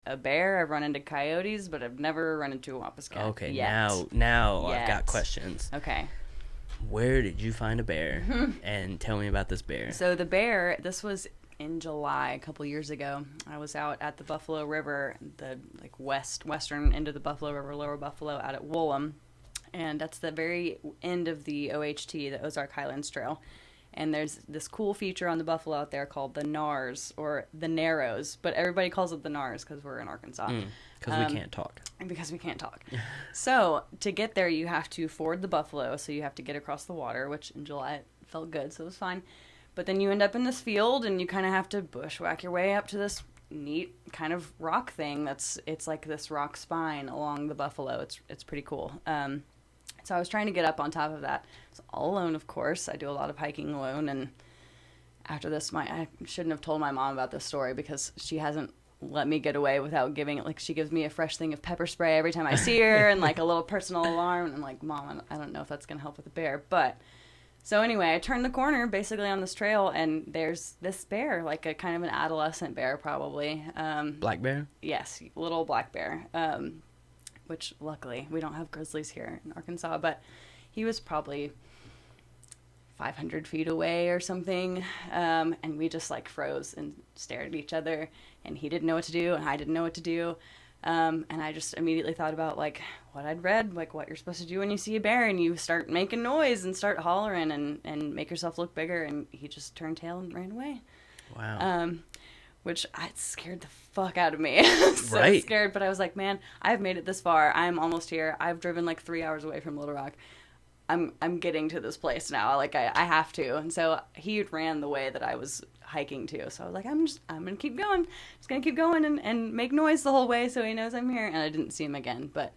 a bear. I've run into coyotes, but I've never run into a wampus cat. Okay, yet. now Yet. I've got questions. Okay. Where did you find a bear? And tell me about this bear. So the bear, this was in July a couple years ago. I was out at the Buffalo River, the like western end of the Buffalo River, Lower Buffalo, out at Woolham, and that's the very end of the OHT, the Ozark Highlands Trail. And there's this cool feature on the Buffalo out there called the NARS, or the Narrows, but everybody calls it the NARS because we're in Arkansas. Because we can't talk. Because we can't talk. So to get there, you have to ford the Buffalo, so you have to get across the water, which in July it felt good, so it was fine. But then you end up in this field, and you kind of have to bushwhack your way up to this neat kind of rock thing. It's like this rock spine along the Buffalo. It's pretty cool. So I was trying to get up on top of that. It's all alone, of course. I do a lot of hiking alone, and after this, I shouldn't have told my mom about this story because she hasn't let me get away without giving it. Like, she gives me a fresh thing of pepper spray every time I see her, and like a little personal alarm. And I'm like, Mom, I don't know if that's gonna help with the bear, but. So anyway, I turned the corner basically on this trail, and there's this bear, like a kind of an adolescent bear probably. Black bear? Yes, little black bear. Which luckily we don't have grizzlies here in Arkansas, but he was probably 500 feet away or something. And we just like froze and stared at each other, and he didn't know what to do, and I didn't know what to do. And I just immediately thought about like what I'd read, like what you're supposed to do when you see a bear, and you start making noise and start hollering and make yourself look bigger. And he just turned tail and ran away. Wow. Which it scared the fuck out of me. So right. Scared, but I was like, man, I've made it this far. I'm almost here. I've driven like 3 hours away from Little Rock. I'm getting to this place now. Like I have to. And so he ran the way that I was hiking to. So I was like, I'm gonna keep going. Just gonna keep going and make noise the whole way so he knows I'm here. And I didn't see him again. But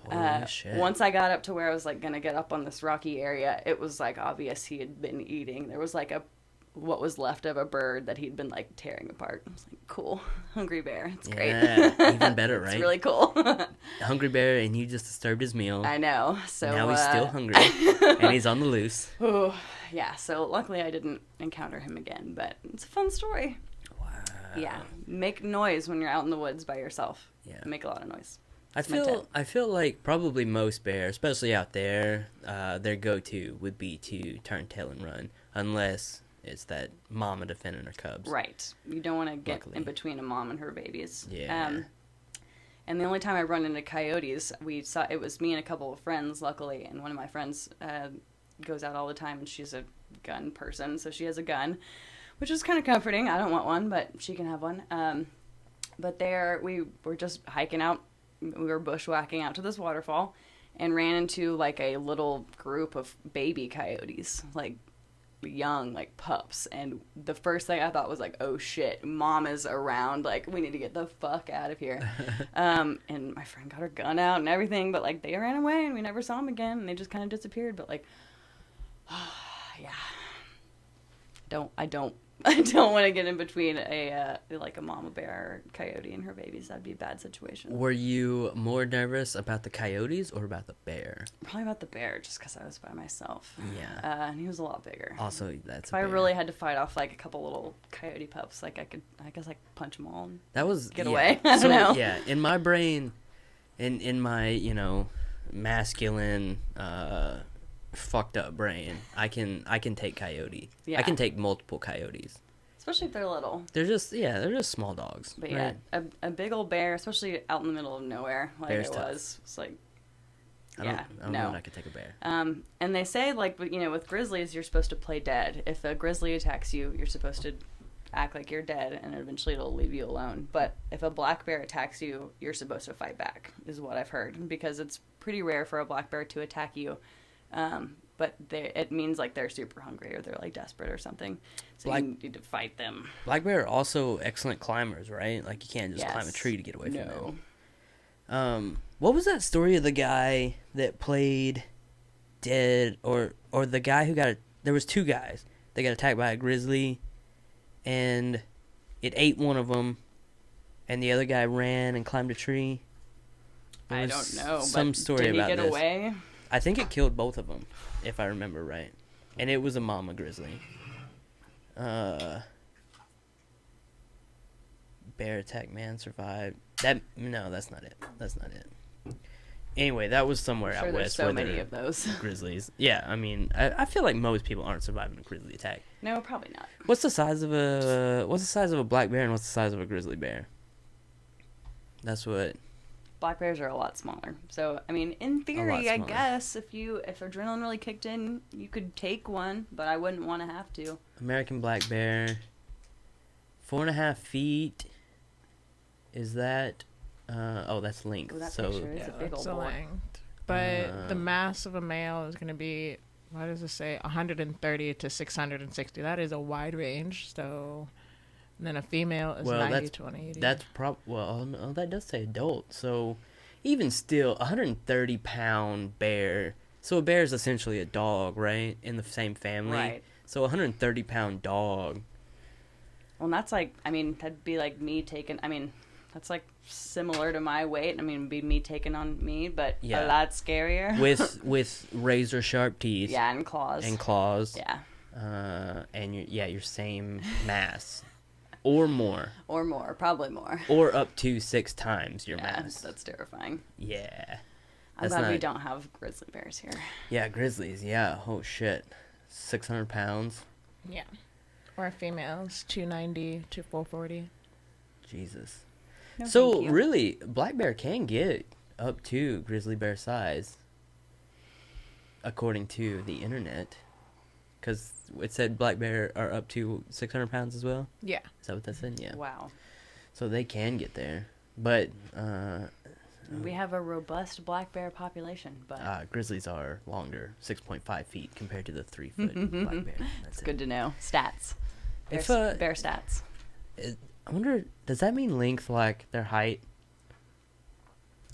once I got up to where I was like gonna get up on this rocky area, it was like obvious he had been eating. There was like what was left of a bird that he'd been like tearing apart. I was like, cool, hungry bear. It's great. Yeah, even better, right? It's really cool. Hungry bear, and you just disturbed his meal. I know. So now he's still hungry, and he's on the loose. Oh, yeah. So luckily I didn't encounter him again, but it's a fun story. Wow. Yeah. Make noise when you're out in the woods by yourself. Yeah. Make a lot of noise. I feel like probably most bears, especially out there, their go-to would be to turn tail and run, unless it's that mama defending her cubs. Right. You don't want to get in between a mom and her babies. Yeah. And the only time I run into coyotes, it was me and a couple of friends, luckily, and one of my friends goes out all the time, and she's a gun person, so she has a gun, which is kind of comforting. I don't want one, but she can have one. But we were just hiking out. We were bushwhacking out to this waterfall and ran into like a little group of baby coyotes, like young, like pups. And the first thing I thought was like, oh shit, mom is around, like we need to get the fuck out of here. And my friend got her gun out and everything, but like they ran away and we never saw them again, and they just kind of disappeared. But like, yeah, I don't want to get in between a mama bear or coyote and her babies. That'd be a bad situation. Were you more nervous about the coyotes or about the bear? Probably about the bear, just because I was by myself. Yeah. And he was a lot bigger. Also, that's. If I really had to fight off like a couple little coyote pups, like I guess punch them all and get away. I don't know. Yeah, in my brain, in my masculine fucked up brain, I can take coyote. Yeah. I can take multiple coyotes. Especially if they're little. They're just small dogs. But right? Yeah, a big old bear, especially out in the middle of nowhere, like Bear's it was. It's like, I don't know if I could take a bear. And they say like, with grizzlies, you're supposed to play dead. If a grizzly attacks you, you're supposed to act like you're dead, and eventually it'll leave you alone. But if a black bear attacks you, you're supposed to fight back, is what I've heard, because it's pretty rare for a black bear to attack you. But it means like they're super hungry or they're like desperate or something. So you need to fight them. Black bear are also excellent climbers, right? Like you can't just climb a tree to get away from them. What was that story of the guy that played dead, or the guy who there was two guys that got attacked by a grizzly, and it ate one of them, and the other guy ran and climbed a tree. I don't know. Some story about this. Did he get away? I think it killed both of them, if I remember right. And it was a mama grizzly. Bear attack man survived. No, that's not it. Anyway, that was somewhere out west. There's so many of those. Grizzlies. Yeah, I mean, I feel like most people aren't surviving a grizzly attack. No, probably not. What's the size of a black bear and what's the size of a grizzly bear? That's what. Black bears are a lot smaller. So, I mean, in theory, I guess if adrenaline really kicked in, you could take one, but I wouldn't want to have to. American black bear, 4.5 feet. Is that? That's length. Oh, that so picture is a big old boy. Length. But the mass of a male is going to be, what does it say, 130 to 660. That is a wide range. So, and then a female is 90 to 180. That's no, that does say adult. So, even still, 130-pound bear. So a bear is essentially a dog, right? In the same family. Right. So a 130-pound dog. Well, and that's like, I mean, that'd be like me taking, I mean, that's like similar to my weight. I mean, it'd be me taking on me, but a lot scarier. with razor sharp teeth. Yeah, and claws. Yeah. And your same mass. Or more. Probably more. Or up to 6 times your mass. That's terrifying. Yeah. I'm glad we don't have grizzly bears here. Yeah, grizzlies, yeah. Oh, shit. 600 pounds. Yeah. Or females, 290 to 440. Jesus. No, so, really, black bear can get up to grizzly bear size, according to the internet. Because it said black bear are up to 600 pounds as well? Yeah. Is that what that said? Yeah. Wow. So they can get there. But, we have a robust black bear population, but grizzlies are longer, 6.5 feet compared to the 3-foot black bear. That's good to know. Stats. Bear stats. I wonder, does that mean length like their height?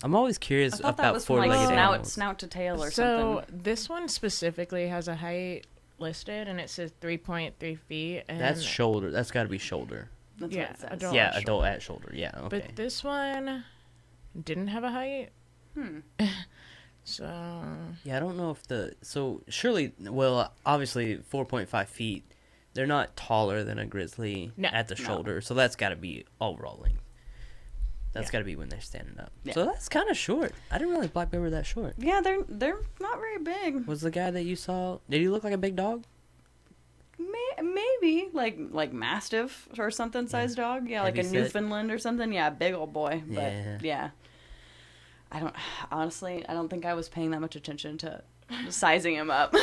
I'm always curious about four-legged animals. Snout to tail or So something. this one specifically has a height listed, and it says 3.3 feet. And that's shoulder. That's got to be shoulder. That's what it says. Adult at shoulder. Yeah, okay. But this one didn't have a height. So... Yeah, I don't know if surely, obviously 4.5 feet, they're not taller than a grizzly at the shoulder, so that's got to be overall length. That's got to be when they're standing up. Yeah. So that's kind of short. I didn't realize black bear were that short. Yeah, they're not very big. Was the guy that you saw, did he look like a big dog? Maybe like mastiff or something size dog. Yeah, like a Newfoundland or something. Yeah, big old boy. But yeah. I don't think I was paying that much attention to sizing him up.